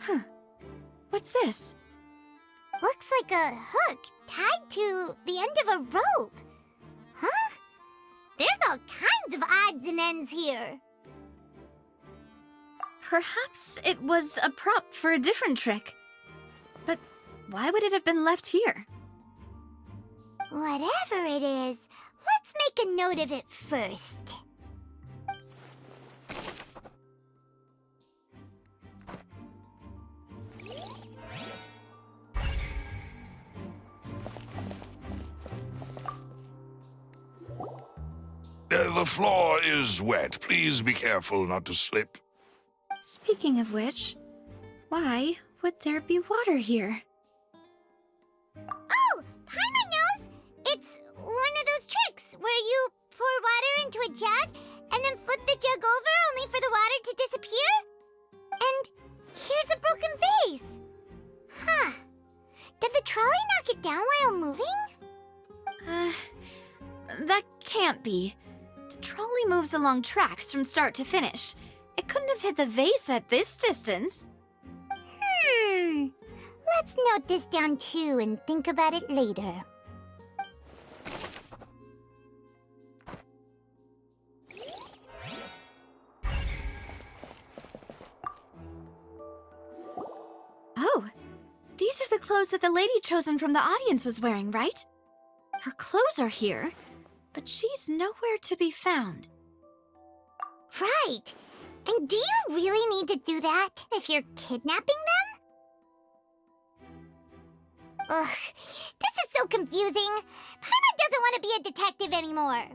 Huh. What's this? Looks like a hook tied to the end of a rope. Huh? There's all kinds of odds and ends here. Perhaps it was a prop for a different trick. But why would it have been left here? Whatever it is, let's make a note of it first. The floor is wet. Please be careful not to slip. Speaking of which, why would there be water here? Oh, Paimon knows! It's one of those tricks where you pour water into a jug and then flip the jug over only for the water to disappear. And here's a broken vase. Huh. Did the trolley knock it down while moving? That can't be. The trolley moves along tracks from start to finish. It couldn't have hit the vase at this distance. Let's note this down too and think about it later. Oh, these are the clothes that the lady chosen from the audience was wearing, right? Her clothes are here, but she's nowhere to be found. Right. And do you really need to do that if you're kidnapping them? Ugh, this is so confusing. Paimon doesn't want to be a detective anymore.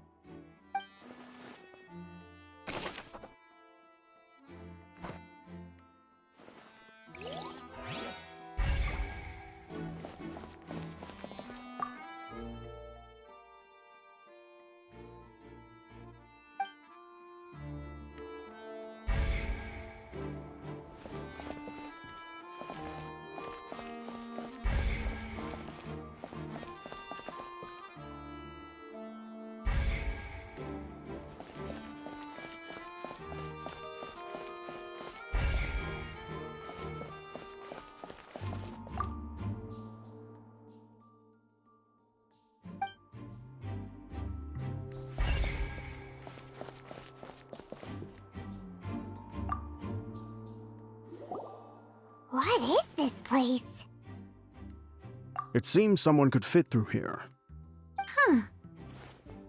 What is this place? It seems someone could fit through here. Huh.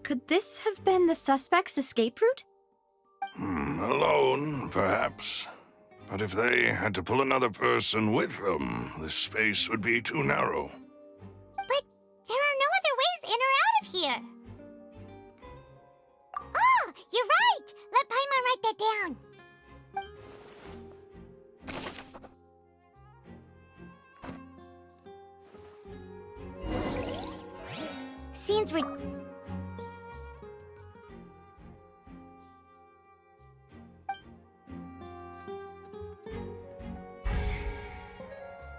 Could this have been the suspect's escape route? Alone, perhaps. But if they had to pull another person with them, the space would be too narrow. But there are no other ways in or out of here. Oh, you're right! Let Paimon write that down. Seems we're...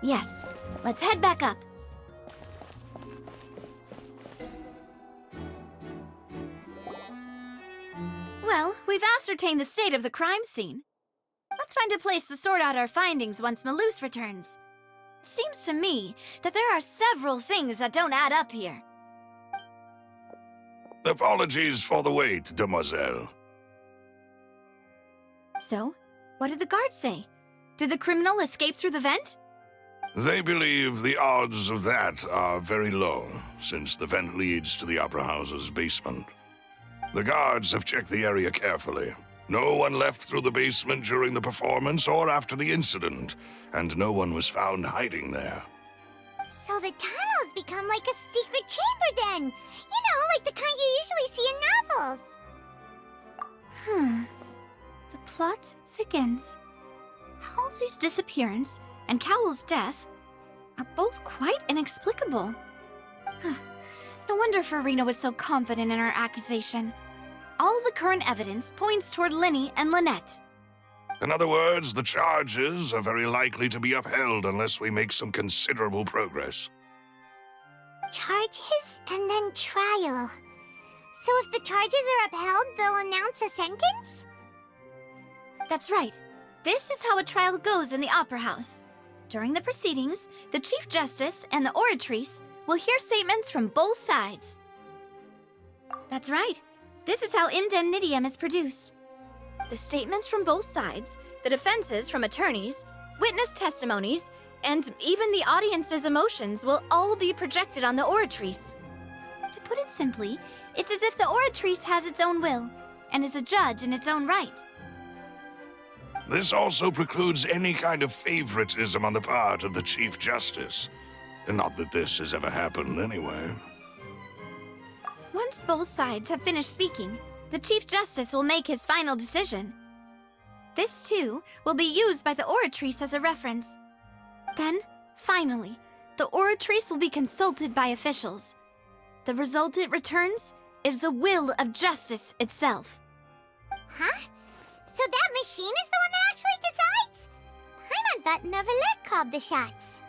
Yes, let's head back up. Well, we've ascertained the state of the crime scene. Let's find a place to sort out our findings once Malus returns. It seems to me that there are several things that don't add up here. Apologies for the wait, demoiselle. So, what did the guards say? Did the criminal escape through the vent? They believe the odds of that are very low, since the vent leads to the Opera House's basement. The guards have checked the area carefully. No one left through the basement during the performance or after the incident, and no one was found hiding there. So the tunnels become like a secret chamber then! You know, like the kind you usually see in novels. The plot thickens. Halsey's disappearance and Cowell's death are both quite inexplicable. No wonder Farina was so confident in her accusation. All the current evidence points toward Linny and Lynette. In other words, the charges are very likely to be upheld unless we make some considerable progress. Charges and then trial. So if the charges are upheld, they'll announce a sentence? That's right. This is how a trial goes in the Opera House. During the proceedings, the Chief Justice and the oratrice will hear statements from both sides. That's right. This is how indemnitium is produced. The statements from both sides, the defenses from attorneys, witness testimonies, and even the audience's emotions will all be projected on the oratrice. To put it simply, it's as if the oratrice has its own will and is a judge in its own right. This also precludes any kind of favoritism on the part of the Chief Justice. Not that this has ever happened anyway. Once both sides have finished speaking, the Chief Justice will make his final decision. This, too, will be used by the oratrice as a reference. Then, finally, the oratrice will be consulted by officials. The result it returns is the will of justice itself. Huh? So that machine is the one that actually decides? Paimon thought Neverlet called the shots.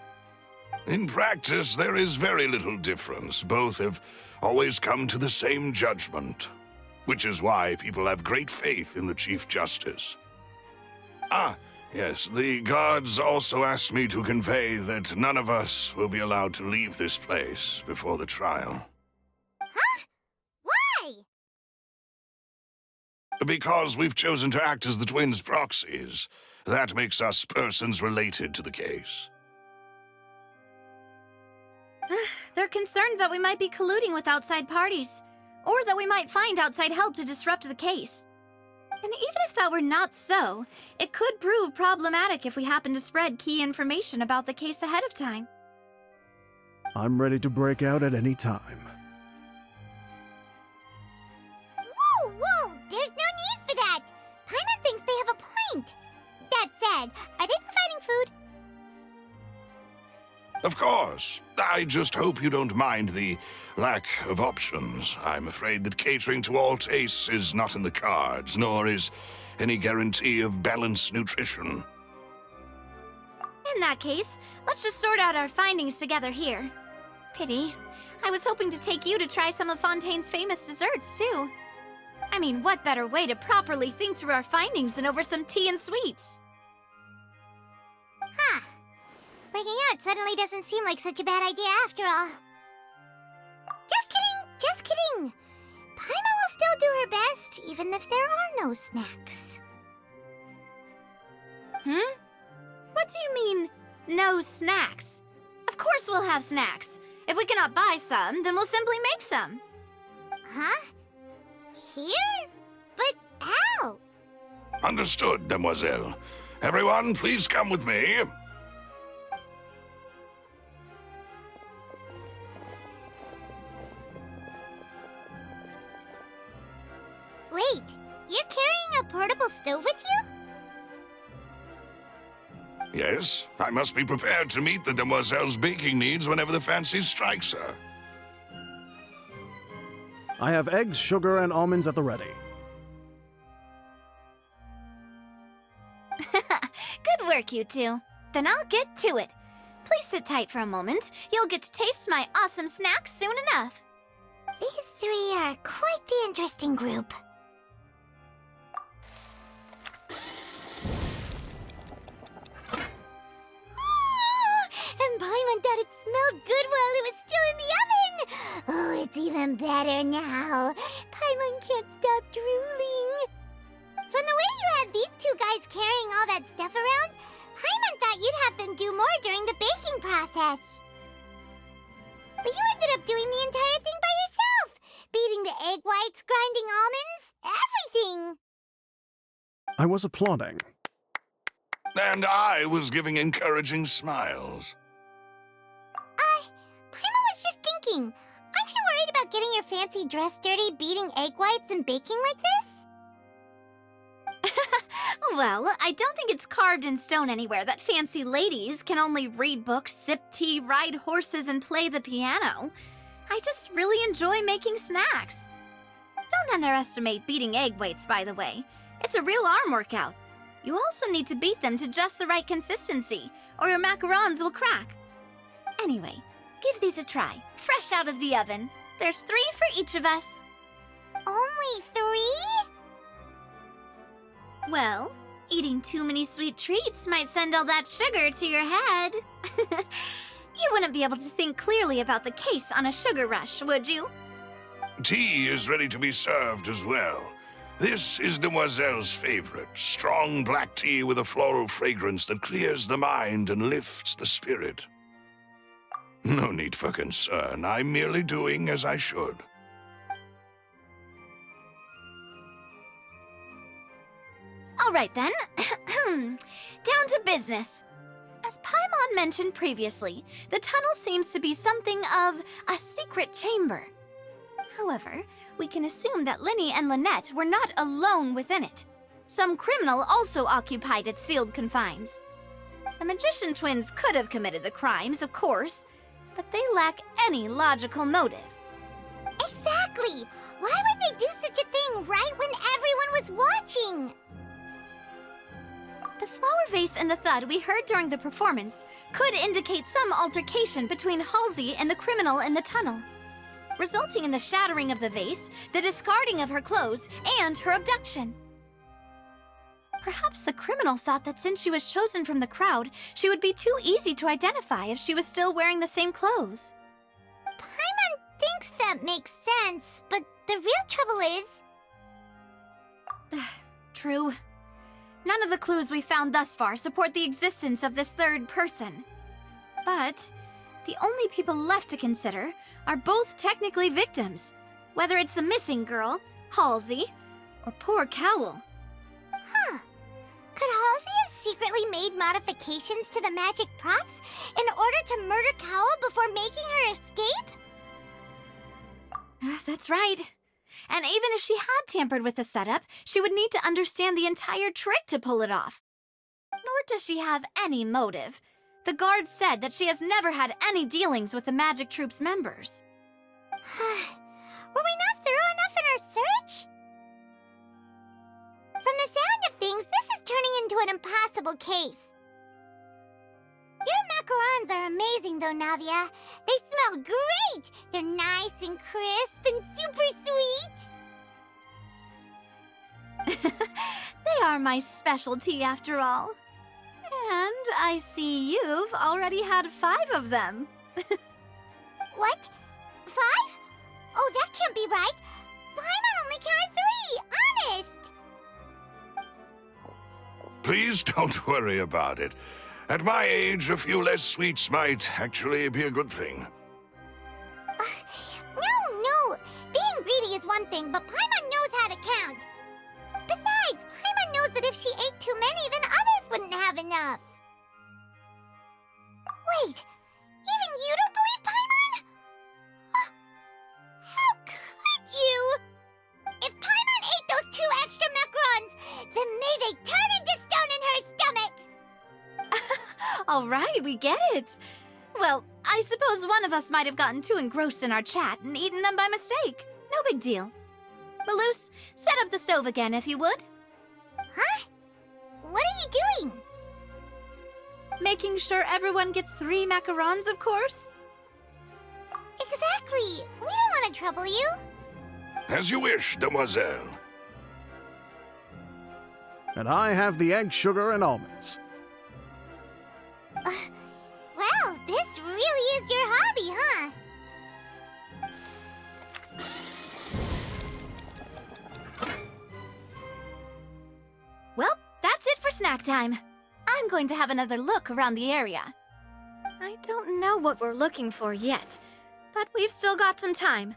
In practice, there is very little difference. Both have always come to the same judgment, which is why people have great faith in the Chief Justice. Ah, yes, the guards also asked me to convey that none of us will be allowed to leave this place before the trial. Huh? Why? Because we've chosen to act as the twins' proxies. That makes us persons related to the case. They're concerned that we might be colluding with outside parties, or that we might find outside help to disrupt the case. And even if that were not so, it could prove problematic if we happen to spread key information about the case ahead of time. I'm ready to break out at any time. Whoa, whoa! There's no need for that! Paimon thinks they have a point. That said, are they providing food? Of course. I just hope you don't mind the lack of options. I'm afraid that catering to all tastes is not in the cards, nor is any guarantee of balanced nutrition. In that case, let's just sort out our findings together here. Pity. I was hoping to take you to try some of Fontaine's famous desserts, too. I mean, what better way to properly think through our findings than over some tea and sweets? Huh. Breaking out suddenly doesn't seem like such a bad idea after all. Just kidding! Just kidding! Paimon will still do her best, even if there are no snacks. What do you mean, no snacks? Of course we'll have snacks. If we cannot buy some, then we'll simply make some. Huh? Here? But how? Understood, demoiselle. Everyone, please come with me. Wait, you're carrying a portable stove with you? Yes, I must be prepared to meet the demoiselle's baking needs whenever the fancy strikes her. I have eggs, sugar, and almonds at the ready. Good work, you two. Then I'll get to it. Please sit tight for a moment. You'll get to taste my awesome snacks soon enough. These three are quite the interesting group. And Paimon thought it smelled good while it was still in the oven! Oh, it's even better now. Paimon can't stop drooling. From the way you had these two guys carrying all that stuff around, Paimon thought you'd have them do more during the baking process. But you ended up doing the entire thing by yourself! Beating the egg whites, grinding almonds, everything! I was applauding. And I was giving encouraging smiles. Paimon was just thinking, aren't you worried about getting your fancy dress dirty beating egg whites and baking like this? Well, I don't think it's carved in stone anywhere that fancy ladies can only read books, sip tea, ride horses, and play the piano. I just really enjoy making snacks. Don't underestimate beating egg whites, by the way. It's a real arm workout. You also need to beat them to just the right consistency, or your macarons will crack. Anyway, give these a try, fresh out of the oven. There's 3 for each of us. Only 3? Well, eating too many sweet treats might send all that sugar to your head. You wouldn't be able to think clearly about the case on a sugar rush, would you? Tea is ready to be served as well. This is Demoiselle's favorite, strong black tea with a floral fragrance that clears the mind and lifts the spirit. No need for concern. I'm merely doing as I should. All right then. Down to business. As Paimon mentioned previously, the tunnel seems to be something of a secret chamber. However, we can assume that Linny and Lynette were not alone within it. Some criminal also occupied its sealed confines. The magician twins could have committed the crimes, of course, but they lack any logical motive. Exactly! Why would they do such a thing right when everyone was watching? The flower vase and the thud we heard during the performance could indicate some altercation between Halsey and the criminal in the tunnel, resulting in the shattering of the vase, the discarding of her clothes, and her abduction. Perhaps the criminal thought that since she was chosen from the crowd, she would be too easy to identify if she was still wearing the same clothes. Paimon thinks that makes sense, but the real trouble is... True. None of the clues we found thus far support the existence of this third person. But the only people left to consider are both technically victims, whether it's the missing girl, Halsey, or poor Cowl. Huh. Could Halsey have secretly made modifications to the magic props in order to murder Cowl before making her escape? That's right. And even if she had tampered with the setup, she would need to understand the entire trick to pull it off. Nor does she have any motive. The guards said that she has never had any dealings with the magic troop's members. Were we not thorough enough in our search? From the sound of things, this is turning into an impossible case. Your macarons are amazing, though, Navia. They smell great! They're nice and crisp and super sweet! They are my specialty, after all. And I see you've already had 5 of them. What? 5? Oh, that can't be right. Paimon only counted 3, honest! Please don't worry about it. At my age, a few less sweets might actually be a good thing. No. Being greedy is one thing, but Paimon knows how to count. Besides, Paimon knows that if she ate too many, then others wouldn't have enough. Wait, even you don't believe Paimon? How could you? If Paimon ate those 2 extra macarons, then may they turn into stone in her stomach! All right, we get it. Well, I suppose one of us might have gotten too engrossed in our chat and eaten them by mistake. No big deal. Maloose, set up the stove again, if you would. Huh? What are you doing? Making sure everyone gets 3 macarons, of course. Exactly. We don't want to trouble you. As you wish, demoiselle. And I have the egg, sugar, and almonds. Well, this really is your hobby, huh? Well, that's it for snack time. I'm going to have another look around the area. I don't know what we're looking for yet, but we've still got some time.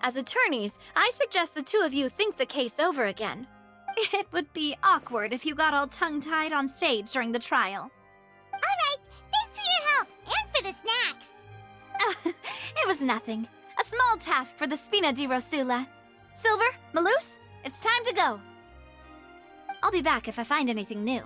As attorneys, I suggest the 2 of you think the case over again. It would be awkward if you got all tongue-tied on stage during the trial. All right, thanks for your help and for the snacks. It was nothing. A small task for the Spina di Rosula. Silver, Maloose, it's time to go. I'll be back if I find anything new.